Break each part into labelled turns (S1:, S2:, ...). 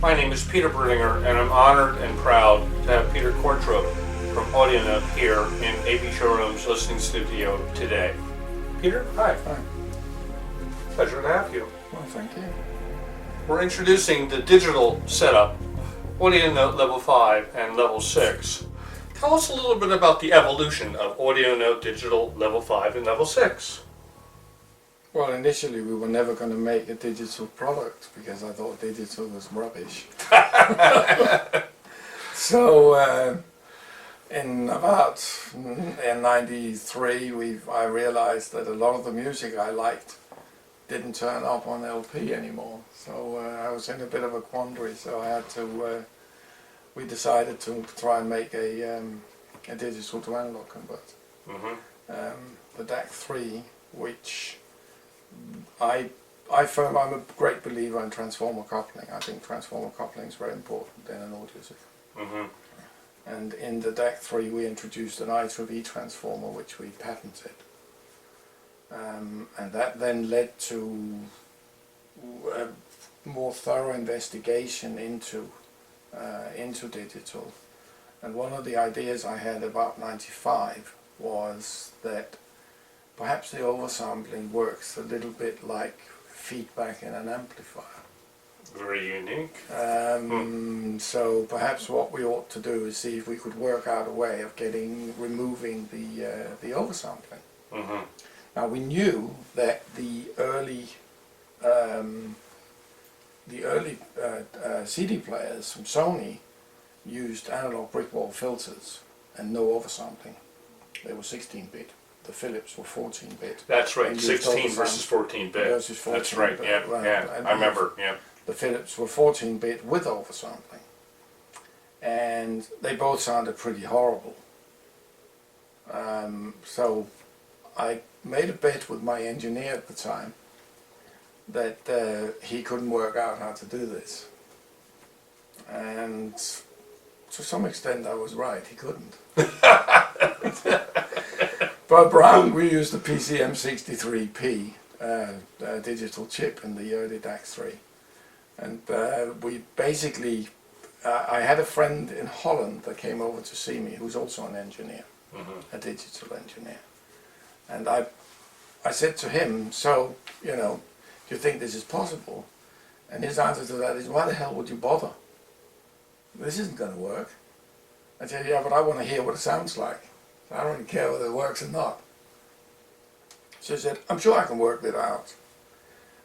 S1: My name is Peter Berninger, and I'm honored and proud to have Peter Qvortrup from AudioNote here in AB Showroom's listening studio today. Peter, hi.
S2: Hi.
S1: Pleasure to have you.
S2: Well, thank you.
S1: We're introducing the digital setup, AudioNote Level 5 and Level 6. Tell us a little bit about the evolution of AudioNote Digital Level 5 and Level 6.
S2: Well, initially we were never going to make a digital product because I thought digital was rubbish. So in '93 I realized that a lot of the music I liked didn't turn up on LP anymore. So I was in a bit of a quandary, so I had to we decided to try and make a digital to analog converter. The DAC 3, which I'm a great believer in transformer coupling. I think transformer coupling is very important in an audio system. And in the DAC 3 we introduced an I/V transformer which we patented. And that then led to a more thorough investigation into digital. And one of the ideas I had about '95 was that perhaps the oversampling works a little bit like feedback in an amplifier.
S1: Very unique.
S2: So perhaps what we ought to do is see if we could work out a way of removing the oversampling. Now we knew that the early CD players from Sony used analog brick wall filters and no oversampling. They were 16-bit. The Philips were 14-bit.
S1: That's right, 16 versus 14-bit.
S2: Versus 14
S1: That's right,
S2: bit,
S1: yeah,
S2: right.
S1: yeah,
S2: And
S1: I remember, yeah.
S2: The Philips were 14-bit with oversampling. And they both sounded pretty horrible. So I made a bet with my engineer at the time that he couldn't work out how to do this. And to some extent I was right, he couldn't. But Brown, we used the PCM63P digital chip in the early DAC 3. And we basically, I had a friend in Holland that came over to see me who's also an engineer, a digital engineer. And I said to him, so, you know, do you think this is possible? And his answer to that is, why the hell would you bother? This isn't going to work. I said, yeah, but I want to hear what it sounds like. I don't really care whether it works or not. So he said, I'm sure I can work it out.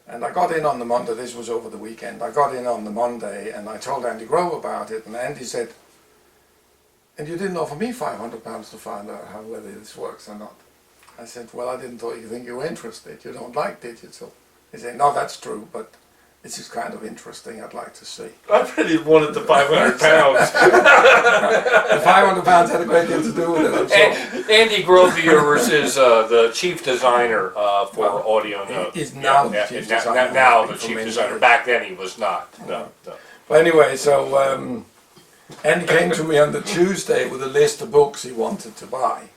S2: And I got in on the Monday, this was over the weekend, I got in on the Monday and I told Andy Grove about it, and Andy said, and you didn't offer me £500 to find out whether this works or not. I said, well, I didn't think you were interested, you don't like digital. He said, no, that's true, but this is kind of interesting, I'd like to see.
S1: I really wanted the £500.
S2: The £500 had a great deal to do with it, I'm sure.
S1: Andy Grove is the chief designer for AudioNote.
S2: He is now the chief designer.
S1: Now the chief designer. Back then he was not. No.
S2: But anyway, so Andy came to me on the Tuesday with a list of books he wanted to buy.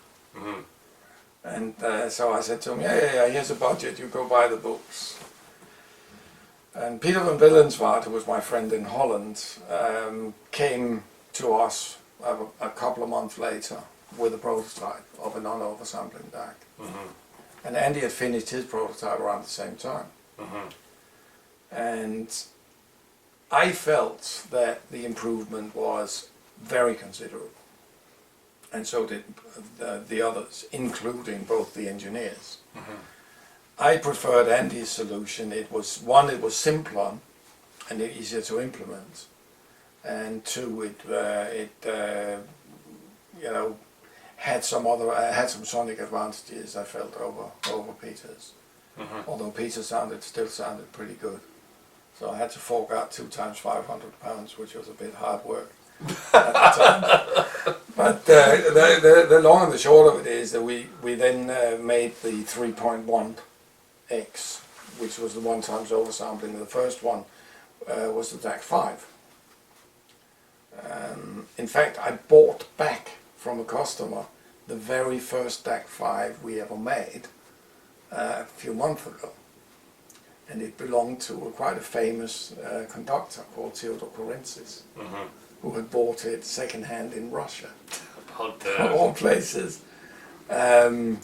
S2: And so I said to him, yeah, here's a budget, you go buy the books. And Peter van Willenswaard, who was my friend in Holland, came to us a couple of months later with a prototype of a non-oversampling DAC. And Andy had finished his prototype around the same time. And I felt that the improvement was very considerable. And so did the others, including both the engineers. I preferred Andy's solution. It was simpler and easier to implement, and two, it had some sonic advantages I felt over Peter's. Although Peter still sounded pretty good, so I had to fork out 2 times £500, which was a bit hard work at the time. But the long and the short of it is that we then made the 3.1X, which was the 1 times oversampling. The first one was the DAC 5. In fact, I bought back from a customer the very first DAC 5 we ever made a few months ago. and it belonged to quite a famous conductor called Qvortrup, who had bought it second-hand in Russia, of all places, the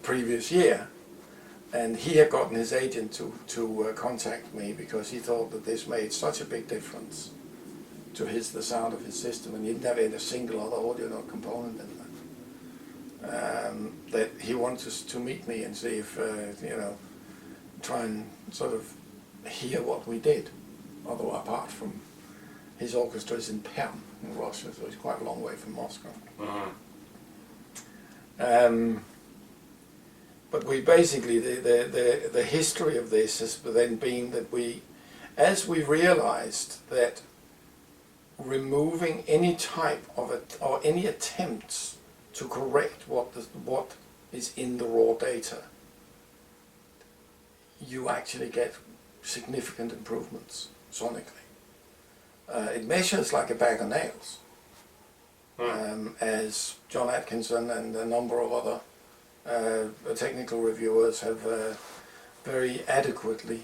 S2: previous year. And he had gotten his agent to contact me because he thought that this made such a big difference to the sound of his system, and he'd never had a single other audio note component in that. That he wanted to meet me and see if, try and sort of hear what we did, although apart from his orchestra is in Perm in Russia, so it's quite a long way from Moscow. But we basically, the history of this has then been that as we realized that removing any type of it, or any attempts to correct what is in the raw data, you actually get significant improvements sonically. It measures like a bag of nails, as John Atkinson and a number of other technical reviewers have very adequately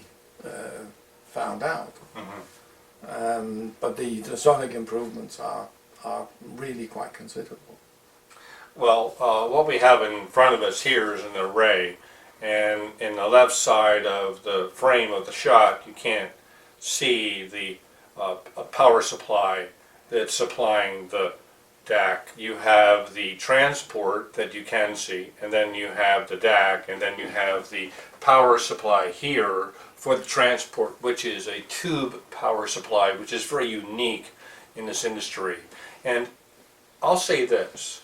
S2: found out. But the sonic improvements are really quite considerable.
S1: Well, what we have in front of us here is an array, and in the left side of the frame of the shot you can't see the power supply that's supplying the DAC. You have the transport that you can see, and then you have the DAC, and then you have the power supply here for the transport, which is a tube power supply, which is very unique in this industry. And I'll say this,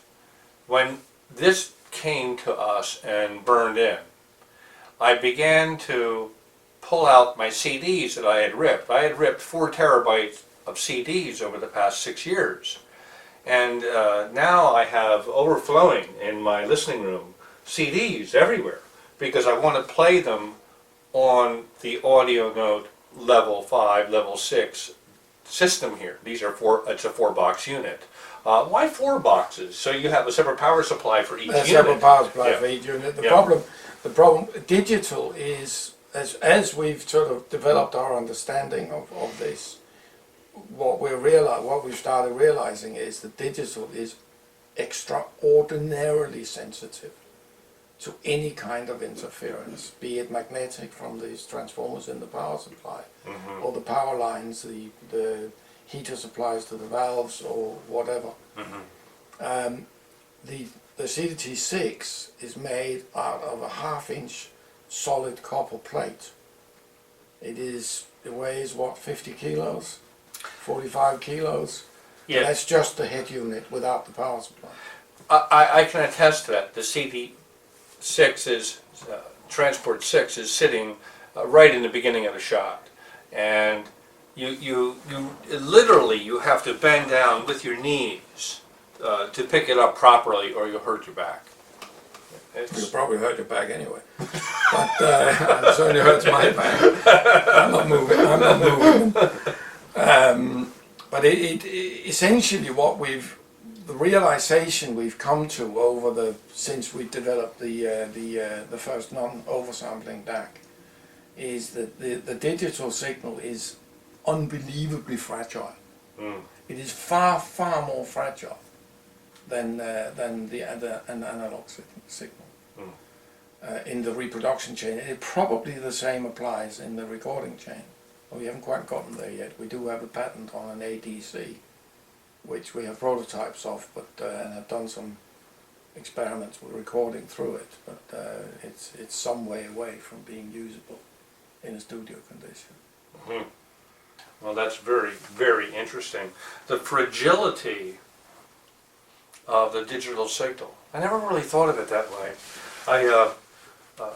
S1: when this came to us and burned in, I began to pull out my CDs that I had ripped. I had ripped 4 terabytes of CDs over the past 6 years. And now I have overflowing in my listening room CDs everywhere because I want to play them on the audio note level 5, level 6 system here. These are it's a 4-box unit. Why 4 boxes? So you have a separate power supply for each unit.
S2: Separate power supply for each unit. The problem, digital is, as we've sort of developed our understanding of this, what we've started realizing is that digital is extraordinarily sensitive to any kind of interference, be it magnetic from these transformers in the power supply, or the power lines, the heater supplies to the valves, or whatever. The CDT6 is made out of a 1/2-inch solid copper plate. It weighs what, 50 kilos? 45 kilos?
S1: Yeah.
S2: That's just the head unit without the power supply.
S1: I can attest to that. The CD6 is, Transport 6 is sitting right in the beginning of the shot. And you literally, you have to bend down with your knees to pick it up properly, or you'll hurt your back.
S2: You'll probably hurt your back anyway. But it certainly hurts my back. I'm not moving. But essentially the realization we've come to since we developed the first non-oversampling DAC is that the digital signal is unbelievably fragile. It is far, far more fragile than an analog signal. In the reproduction chain. Probably the same applies in the recording chain. We haven't quite gotten there yet. We do have a patent on an ADC, which we have prototypes of, and have done some experiments with recording through it, but it's some way away from being usable in a studio condition.
S1: Well, that's very, very interesting. The fragility of the digital signal. I never really thought of it that way.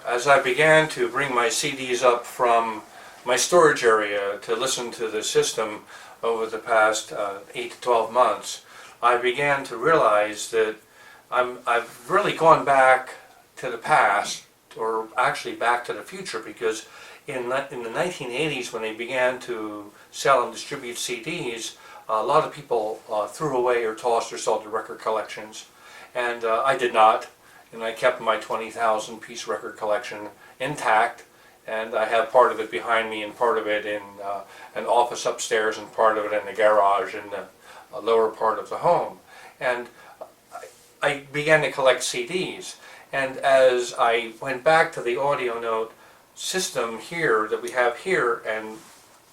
S1: As I began to bring my CDs up from my storage area to listen to the system over the past 8 to 12 months, I began to realize that I've really gone back to the past, or actually back to the future, because in the 1980s, when they began to sell and distribute CDs, a lot of people threw away or tossed or sold their record collections, and I did not, and I kept my 20,000 piece record collection intact, and I have part of it behind me and part of it in an office upstairs and part of it in the garage in the lower part of the home. And I began to collect CDs, and as I went back to the audio note system here that we have here and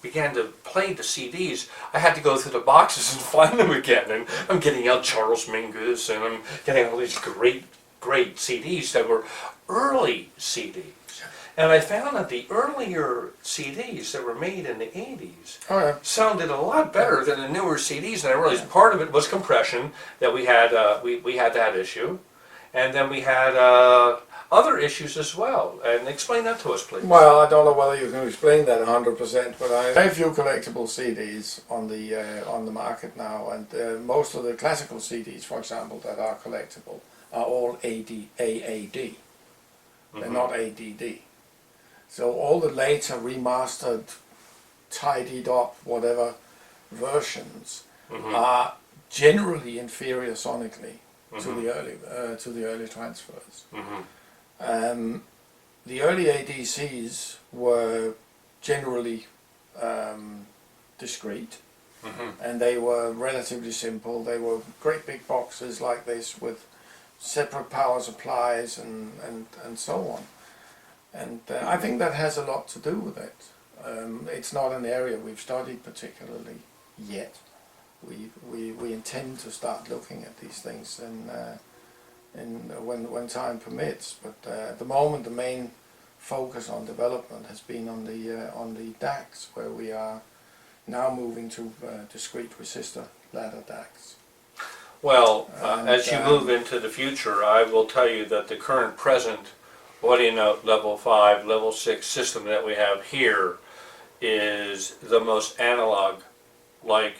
S1: began to play the CDs, I had to go through the boxes and find them again. And I'm getting out Charles Mingus, and I'm getting all these great CDs that were early CDs. And I found that the earlier CDs that were made in the 80s sounded a lot better than the newer CDs. And I realized part of it was compression, that we had we had that issue. And then we had other issues as well. And explain that to us, please.
S2: Well, I don't know whether you can explain that 100%, but I have a few collectible CDs on the market now, and most of the classical CDs, for example, that are collectible are all AAD. They're not ADD. So all the later remastered, tidied up, whatever versions are generally inferior sonically to the early transfers. The early ADCs were generally discrete, and they were relatively simple. They were great big boxes like this with separate power supplies and so on. And I think that has a lot to do with it. It's not an area we've studied particularly yet. We intend to start looking at these things when time permits. But at the moment, the main focus on development has been on the DACs, where we are now moving to discrete resistor ladder DACs.
S1: Well, as you move into the future, I will tell you that the current present audio note level 5, level 6 system that we have here is the most analog-like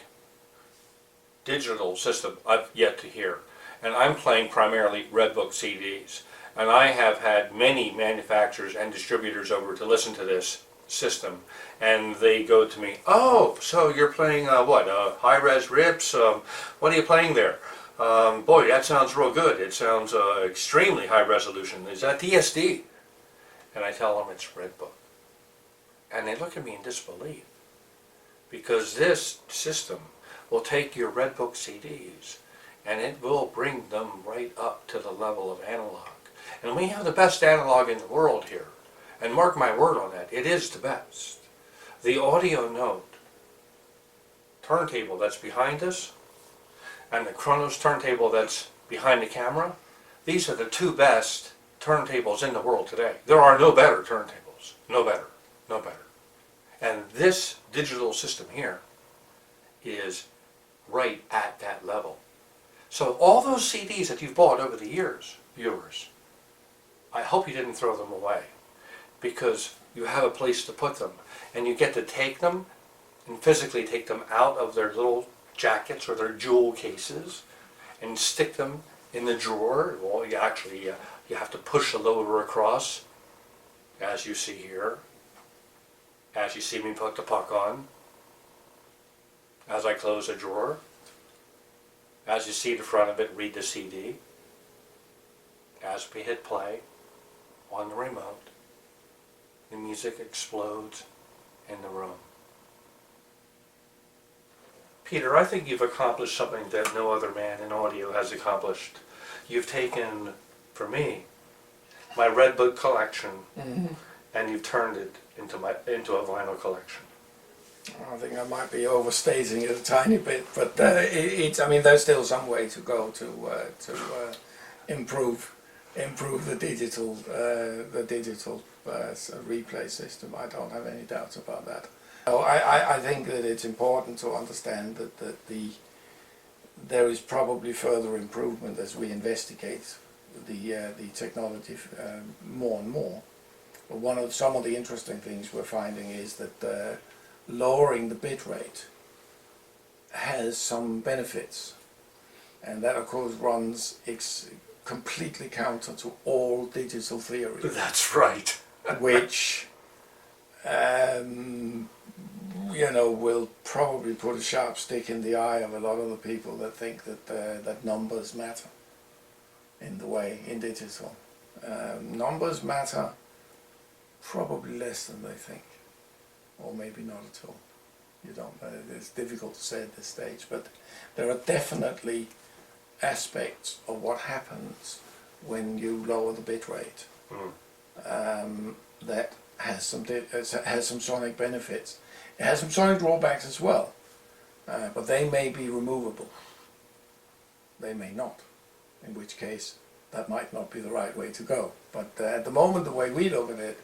S1: digital system I've yet to hear. And I'm playing primarily Redbook CDs. And I have had many manufacturers and distributors over to listen to this system. And they go to me, oh, so you're playing high-res rips? What are you playing there? Boy, that sounds real good. It sounds extremely high resolution. Is that DSD? And I tell them it's Redbook. And they look at me in disbelief. Because this system will take your Redbook CDs and it will bring them right up to the level of analog. And we have the best analog in the world here. And mark my word on that, it is the best. The audio note turntable that's behind us and the Kronos turntable that's behind the camera, these are the two best turntables in the world today. There are no better turntables. No better. No better. And this digital system here is right at that level. So all those CDs that you've bought over the years, viewers, I hope you didn't throw them away, because you have a place to put them. And you get to take them and physically take them out of their little jackets or their jewel cases and stick them in the drawer. Well, you have to push the loader across, as you see here, as you see me put the puck on, as I close the drawer, as you see the front of it, read the CD, as we hit play on the remote, the music explodes in the room. Peter, I think you've accomplished something that no other man in audio has accomplished. You've taken, for me, my Redbook collection, and you've turned it into a vinyl collection.
S2: I think I might be overstating it a tiny bit, but I mean, there's still some way to go to improve the digital replay system. I don't have any doubts about that. So I think that it's important to understand that there is probably further improvement as we investigate the technology more and more. But some of the interesting things we're finding is that lowering the bit rate has some benefits, and that of course runs completely counter to all digital theory.
S1: That's right.
S2: Which will probably put a sharp stick in the eye of a lot of the people that think that numbers matter in digital. Numbers matter Probably less than they think, or maybe not at all. You don't know. It's difficult to say at this stage, but there are definitely aspects of what happens when you lower the bit rate that has some sonic benefits. It has some sonic drawbacks as well, but they may be removable. They may not, in which case that might not be the right way to go. But at the moment, the way we look at it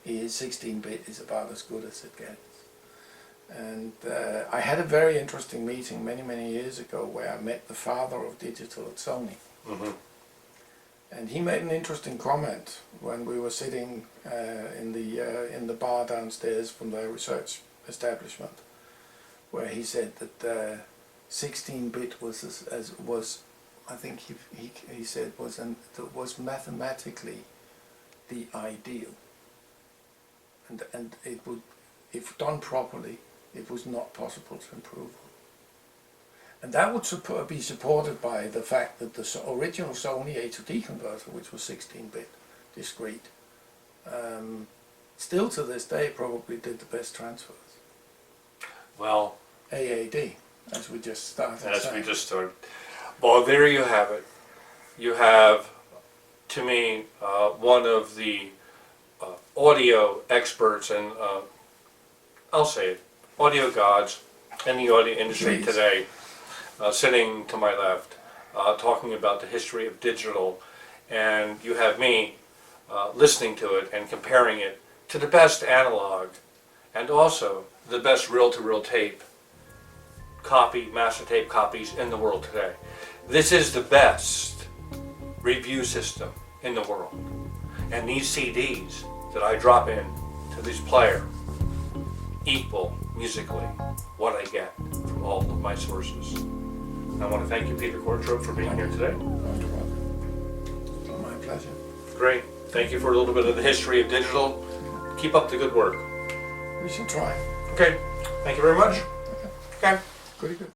S2: is 16-bit is about as good as it gets. And I had a very interesting meeting many years ago where I met the father of digital at Sony. And he made an interesting comment when we were sitting in the bar downstairs from their research establishment, where he said that 16-bit was I think he said was mathematically the ideal, and it would, if done properly, it was not possible to improve on. And that would be supported by the fact that the original Sony A to D converter, which was 16-bit discrete, still to this day probably did the best transfers.
S1: Well,
S2: AAD, as we just started.
S1: As we just started. Well, there you have it. You have, to me, one of the audio experts and I'll say it, audio gods in the audio industry today, sitting to my left, talking about the history of digital, and you have me listening to it and comparing it to the best analog and also the best reel-to-reel tape master tape copies in the world today. This is the best review system in the world, and these CDs that I drop in to this player equal musically what I get from all of my sources. I want to thank you, Peter Qvortrup, for being here today.
S2: My pleasure.
S1: Great. Thank you for a little bit of the history of digital. Keep up the good work.
S2: We shall try.
S1: Okay. Thank you very much.
S2: Okay.
S1: Okay.
S2: Good.